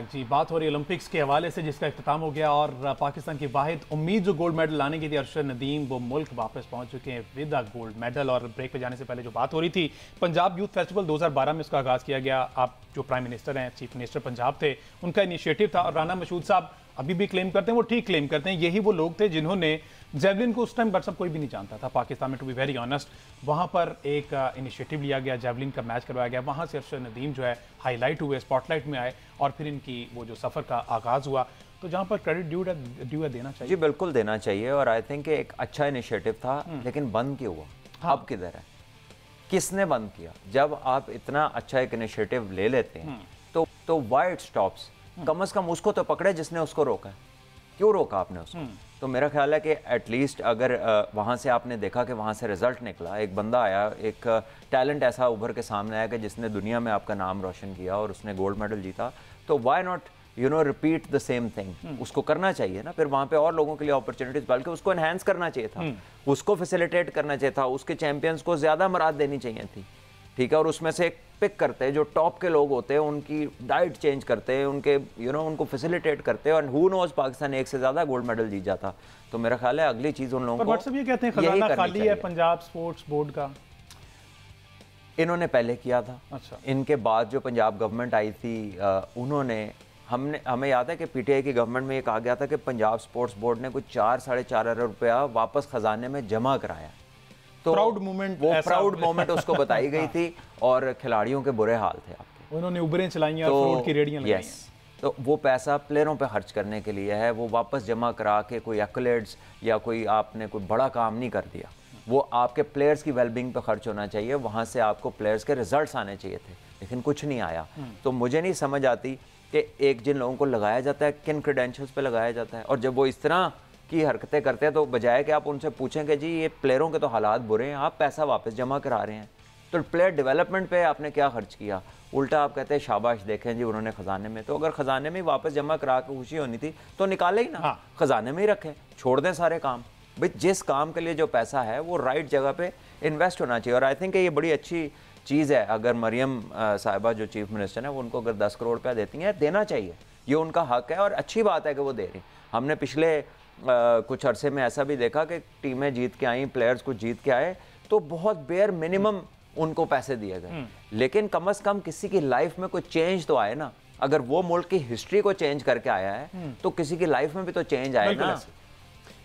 जी, बात हो रही है ओलंपिक्स के हवाले से जिसका इख्तिताम हो गया और पाकिस्तान की वाहिद उम्मीद जो गोल्ड मेडल लाने की थी अरशद नदीम, वो मुल्क वापस पहुंच चुके हैं विद अ गोल्ड मेडल। और ब्रेक पे जाने से पहले जो बात हो रही थी, पंजाब यूथ फेस्टिवल 2012 में इसका आगाज़ किया गया। आप जो प्राइम मिनिस्टर हैं, चीफ मिनिस्टर पंजाब थे, उनका इनिशिएटिव था। और राना मशहूद साहब अभी भी क्लेम करते हैं, वो ठीक क्लेम करते हैं, यही वो लोग थे जिन्होंने जेवलिन को उस टाइम सब कोई भी नहीं जानता था पाकिस्तान में, टू बी वेरी ऑनेस्ट। वहाँ पर एक इनिशिएटिव लिया गया, जेवलिन का मैच करवाया गया, वहाँ से अरशद नदीम जो है हाईलाइट हुए, स्पॉटलाइट में आए और फिर इनकी वो जो सफ़र का आगाज़ हुआ। तो जहाँ पर क्रेडिट ड्यू देना चाहिए। जी बिल्कुल देना चाहिए। और आई थिंक एक अच्छा इनिशिएटिव था, लेकिन बंद क्यों हुआ? हाँ। अब किधर है? किसने बंद किया? जब आप इतना अच्छा एक इनिशिएटिव ले लेते हैं तो व्हाई इट स्टॉप्स? कम से कम उसको तो पकड़े जिसने उसको रोका है। क्यों रोका आपने उसको? तो मेरा ख्याल है कि एटलीस्ट अगर वहाँ से आपने देखा कि वहाँ से रिजल्ट निकला, एक बंदा आया, एक टैलेंट ऐसा उभर के सामने आया कि जिसने दुनिया में आपका नाम रोशन किया और उसने गोल्ड मेडल जीता, तो why not repeat the same thing? उसको करना चाहिए ना। फिर वहाँ पे और लोगों के लिए अपॉर्चुनिटीज, बल्कि उसको एनहांस करना चाहिए था, उसको फैसिलिटेट करना चाहिए था, उसके चैंपियंस को ज़्यादा मराद देनी चाहिए थी। ठीक है। और उसमें से एक पिक करते हैं जो टॉप के लोग होते हैं, उनकी डाइट चेंज करते हैं, उनके उनको फैसिलिटेट करते हैं, और हु नोज पाकिस्तान एक से ज़्यादा गोल्ड मेडल जीत जाता। तो मेरा ख्याल है अगली चीज़ उन लोगों को ये कहते हैं खजाना खाली है पंजाब स्पोर्ट्स बोर्ड का। इन्होंने पहले किया था। अच्छा। इनके बाद जो पंजाब गवर्नमेंट आई थी, उन्होंने हमें याद है कि पीटीआई की गवर्नमेंट में ये कहा गया था कि पंजाब स्पोर्ट्स बोर्ड ने कुछ 4-4.5 अरब रुपया वापस खजाने में जमा कराया। तो प्राउड मोमेंट, वो प्राउड मोमेंट उसको बताई गई थी। और खिलाड़ियों के बुरे हाल थे आपके, उन्होंने उबरें चलाई और फ्रूट की रेडियां लगाई हैं। तो वो पैसा प्लेयरों पे खर्च करने के लिए है, वो वापस जमा करा के कोई एक्लेट्स या कोई आपने कोई बड़ा काम नहीं कर दिया। वो आपके प्लेयर्स की वेलबींग पे खर्च होना चाहिए, वहाँ से आपको प्लेयर्स के रिजल्ट्स आने चाहिए थे, लेकिन कुछ नहीं आया। तो मुझे नहीं समझ आती कि एक जिन लोगों को लगाया जाता है, किन क्रेडेंशियल्स पे लगाया जाता है, और जब वो इस तरह की हरकतें करते हैं तो बजाय कि आप उनसे पूछें कि जी ये प्लेयरों के तो हालात बुरे हैं, आप पैसा वापस जमा करा रहे हैं, तो प्लेयर डेवलपमेंट पे आपने क्या खर्च किया? उल्टा आप कहते हैं शाबाश, देखें जी उन्होंने खजाने में। तो अगर खजाने में वापस जमा करा के खुशी होनी थी तो निकाले ही ना। हाँ। खजाने में ही रखें, छोड़ दें सारे काम। भाई जिस काम के लिए जो पैसा है वो राइट जगह पे इन्वेस्ट होना चाहिए। और आई थिंक ये बड़ी अच्छी चीज़ है, अगर मरियम साहिबा जो चीफ मिनिस्टर है वो उनको अगर 10 करोड़ रुपया देती हैं, देना चाहिए, ये उनका हक है और अच्छी बात है कि वो दे रही। हमने पिछले कुछ अरसे में ऐसा भी देखा कि टीमें जीत के आई, प्लेयर्स कुछ जीत के आए, तो बहुत बेयर मिनिमम उनको पैसे दिए गए। लेकिन कम से कम किसी की लाइफ में कोई चेंज तो आए ना। अगर वो मुल्क की हिस्ट्री को चेंज करके आया है तो किसी की लाइफ में भी तो चेंज आए ना।